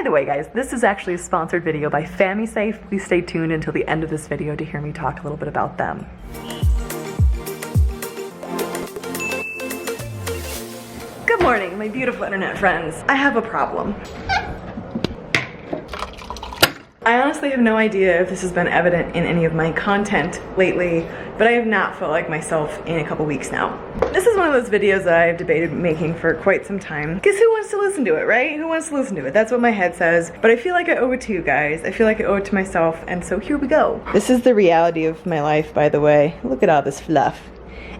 By the way, guys, this is actually a sponsored video by Famisafe. Please stay tuned until the end of this video to hear me talk a little bit about them. Good morning, my beautiful internet friends. I have a problem. I honestly have no idea if this has been evident in any of my content lately, but I have not felt like myself in a couple weeks now. This is one of those videos that I've debated making for quite some time, because who wants to listen to it, right? Who wants to listen to it? That's what my head says, but I feel like I owe it to you guys. I feel like I owe it to myself, and so here we go. This is the reality of my life, by the way. Look at all this fluff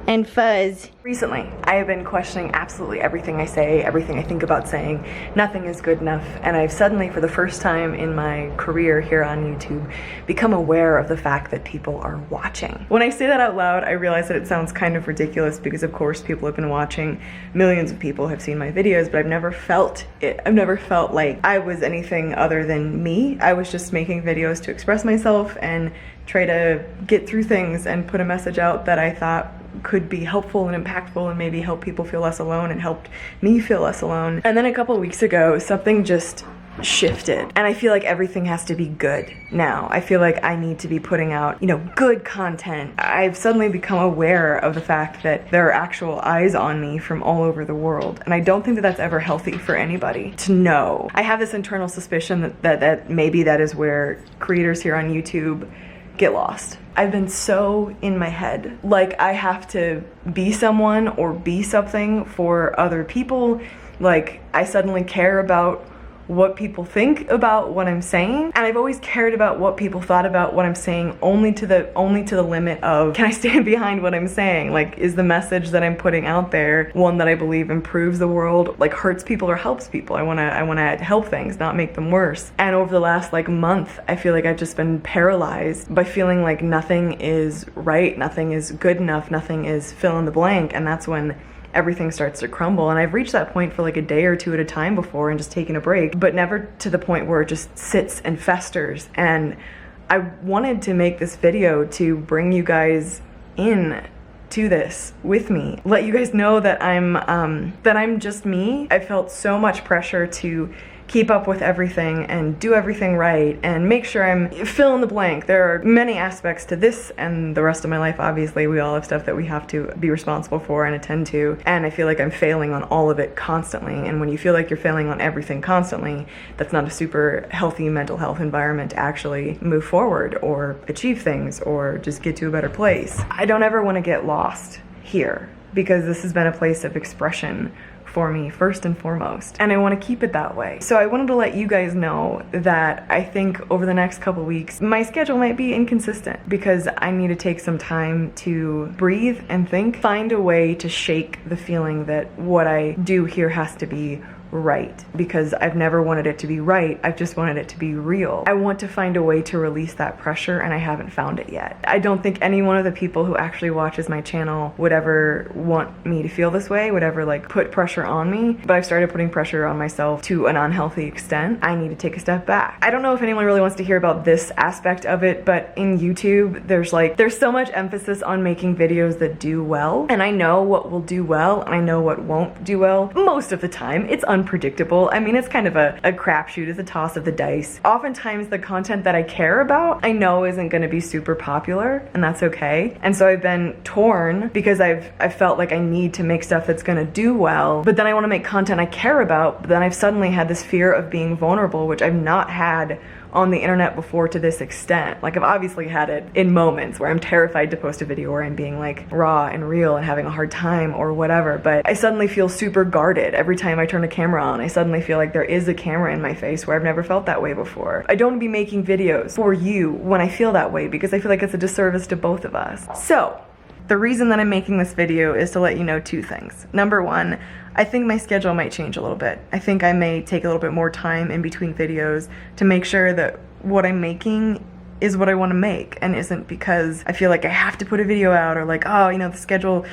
and fuzz. Recently, I have been questioning absolutely everything I say, everything I think about saying. Nothing is good enough, and I've suddenly, for the first time in my career here on YouTube, become aware of the fact that people are watching. When I say that out loud, I realize that it sounds kind of ridiculous because of course people have been watching. Millions of people have seen my videos, but I've never felt it. I've never felt like I was anything other than me. I was just making videos to express myself and try to get through things and put a message out that I thought could be helpful and impactful and maybe help people feel less alone, and helped me feel less alone. And then a couple weeks ago, something just shifted, and I feel like everything has to be good now. I feel like I need to be putting out, good content. I've suddenly become aware of the fact that there are actual eyes on me from all over the world, and I don't think that that's ever healthy for anybody to know. I have this internal suspicion that maybe that is where creators here on YouTube get lost. I've been so in my head, like I have to be someone or be something for other people. Like I suddenly care about what people think about what I'm saying, and I've always cared about what people thought about what I'm saying only to the limit of, can I stand behind what I'm saying? Like, is the message that I'm putting out there one that I believe improves the world, like hurts people or helps people? I wanna help things, not make them worse. And over the last month, I feel like I've just been paralyzed by feeling like nothing is right, nothing is good enough, nothing is fill in the blank, and that's when everything starts to crumble. And I've reached that point for like a day or two at a time before and just taken a break, but never to the point where it just sits and festers. And I wanted to make this video to bring you guys in to this with me, let you guys know that I'm just me. I felt so much pressure to keep up with everything and do everything right and make sure I'm fill in the blank. There are many aspects to this and the rest of my life. Obviously, we all have stuff that we have to be responsible for and attend to, and I feel like I'm failing on all of it constantly. And when you feel like you're failing on everything constantly, that's not a super healthy mental health environment to actually move forward or achieve things or just get to a better place. I don't ever want to get lost here, because this has been a place of expression for me first and foremost, and I want to keep it that way. So I wanted to let you guys know that I think over the next couple weeks my schedule might be inconsistent, because I need to take some time to breathe and think, find a way to shake the feeling that what I do here has to be right, because I've never wanted it to be right, I've just wanted it to be real. I want to find a way to release that pressure, and I haven't found it yet. I don't think any one of the people who actually watches my channel would ever want me to feel this way, would ever put pressure on me, but I've started putting pressure on myself to an unhealthy extent. I need to take a step back. I don't know if anyone really wants to hear about this aspect of it, but in YouTube, there's so much emphasis on making videos that do well, and I know what will do well, and I know what won't do well. Most of the time, it's unpredictable. I mean, it's kind of a crapshoot. It's a toss of the dice. Oftentimes the content that I care about, I know isn't going to be super popular, and that's okay. And so I've been torn, because I've felt like I need to make stuff that's going to do well, but then I want to make content I care about, but then I've suddenly had this fear of being vulnerable, which I've not had on the internet before to this extent. Like, I've obviously had it in moments where I'm terrified to post a video where I'm being raw and real and having a hard time or whatever, but I suddenly feel super guarded every time I turn a camera on. I suddenly feel like there is a camera in my face where I've never felt that way before. I don't want to be making videos for you when I feel that way, because I feel like it's a disservice to both of us. So the reason that I'm making this video is to let you know two things. Number one, I think my schedule might change a little bit. I think I may take a little bit more time in between videos to make sure that what I'm making is what I want to make, and isn't because I feel like I have to put a video out, or my schedule,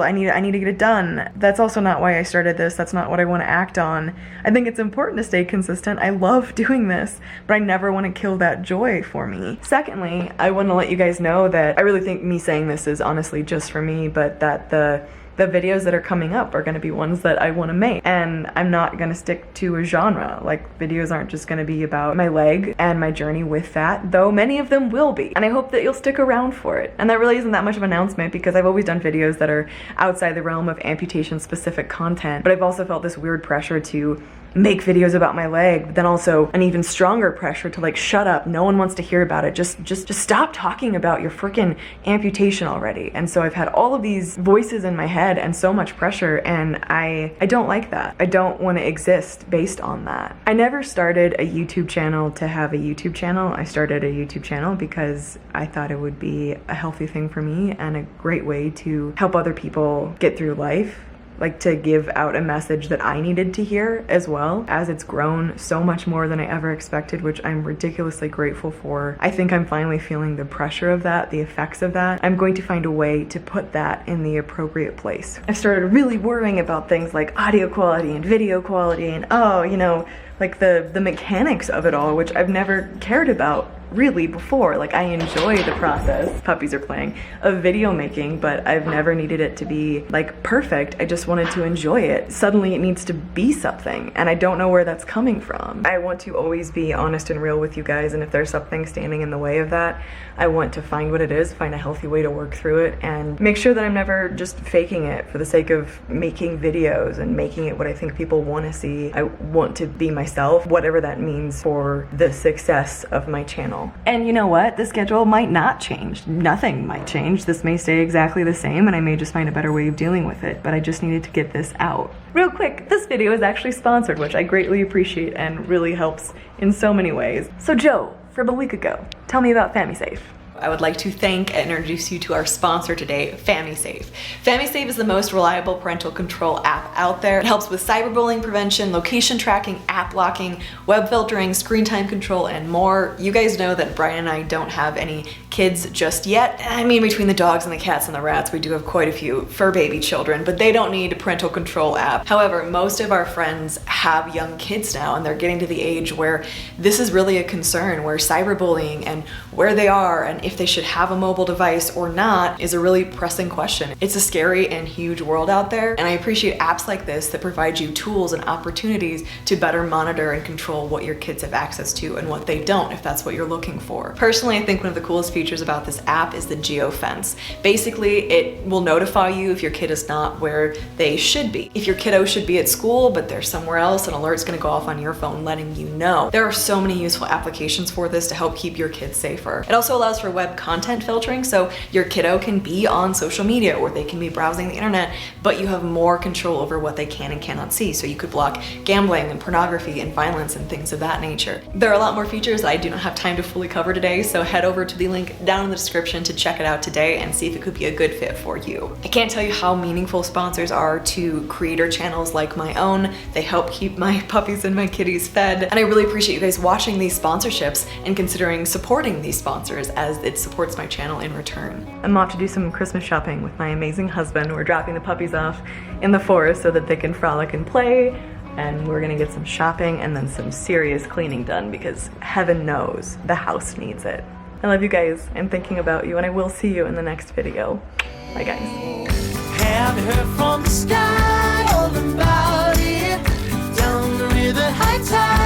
I need to get it done. That's also not why I started this. That's not what I want to act on. I think it's important to stay consistent. I love doing this, but I never want to kill that joy for me. Secondly, I want to let you guys know that I really think me saying this is honestly just for me, but that the the videos that are coming up are gonna be ones that I wanna make. And I'm not gonna stick to a genre. Like, videos aren't just gonna be about my leg and my journey with that, though many of them will be. And I hope that you'll stick around for it. And that really isn't that much of an announcement because I've always done videos that are outside the realm of amputation specific content, but I've also felt this weird pressure to make videos about my leg, but then also an even stronger pressure to like, shut up, no one wants to hear about it, just stop talking about your freaking amputation already. And so I've had all of these voices in my head and so much pressure, and I don't like that. I don't want to exist based on that. I never started a YouTube channel to have a YouTube channel. I started a YouTube channel because I thought it would be a healthy thing for me and a great way to help other people get through life, like to give out a message that I needed to hear as well. As it's grown so much more than I ever expected, which I'm ridiculously grateful for. I think I'm finally feeling the pressure of that, the effects of that. I'm going to find a way to put that in the appropriate place. I've started really worrying about things like audio quality and video quality and, oh, you know, like the mechanics of it all, which I've never cared about really before. Like, I enjoy the process, puppies are playing, of video making, but I've never needed it to be like perfect. I just wanted to enjoy it. Suddenly it needs to be something, and I don't know where that's coming from. I want to always be honest and real with you guys, and if there's something standing in the way of that, I want to find what it is, find a healthy way to work through it, and make sure that I'm never just faking it for the sake of making videos and making it what I think people want to see. I want to be myself, whatever that means for the success of my channel. And you know what? The schedule might not change. Nothing might change. This may stay exactly the same, and I may just find a better way of dealing with it, but I just needed to get this out. Real quick, this video is actually sponsored, which I greatly appreciate and really helps in so many ways. So Joe, from a week ago, tell me about Famisafe. I would like to thank and introduce you to our sponsor today, Famisafe. Famisafe is the most reliable parental control app out there. It helps with cyberbullying prevention, location tracking, app locking, web filtering, screen time control, and more. You guys know that Brian and I don't have any kids just yet. I mean, between the dogs and the cats and the rats, we do have quite a few fur baby children, but they don't need a parental control app. However, most of our friends have young kids now, and they're getting to the age where this is really a concern, where cyberbullying and where they are and if they should have a mobile device or not is a really pressing question. It's a scary and huge world out there, and I appreciate apps like this that provide you tools and opportunities to better monitor and control what your kids have access to and what they don't, if that's what you're looking for. Personally, I think one of the coolest features about this app is the geofence. Basically, it will notify you if your kid is not where they should be. If your kiddo should be at school, but they're somewhere else, an alert's gonna go off on your phone letting you know. There are so many useful applications for this to help keep your kids safer. It also allows for web content filtering, so your kiddo can be on social media or they can be browsing the internet, but you have more control over what they can and cannot see. So you could block gambling and pornography and violence and things of that nature. There are a lot more features that I do not have time to fully cover today, so head over to the link down in the description to check it out today and see if it could be a good fit for you. I can't tell you how meaningful sponsors are to creator channels like my own. They help keep my puppies and my kitties fed, and I really appreciate you guys watching these sponsorships and considering supporting these sponsors, as it supports my channel in return. I'm off to do some Christmas shopping with my amazing husband. We're dropping the puppies off in the forest so that they can frolic and play, and we're gonna get some shopping and then some serious cleaning done because heaven knows the house needs it. I love you guys. I'm thinking about you, and I will see you in the next video. Bye guys. Have you heard from the sky all about it? Down the river, high tide.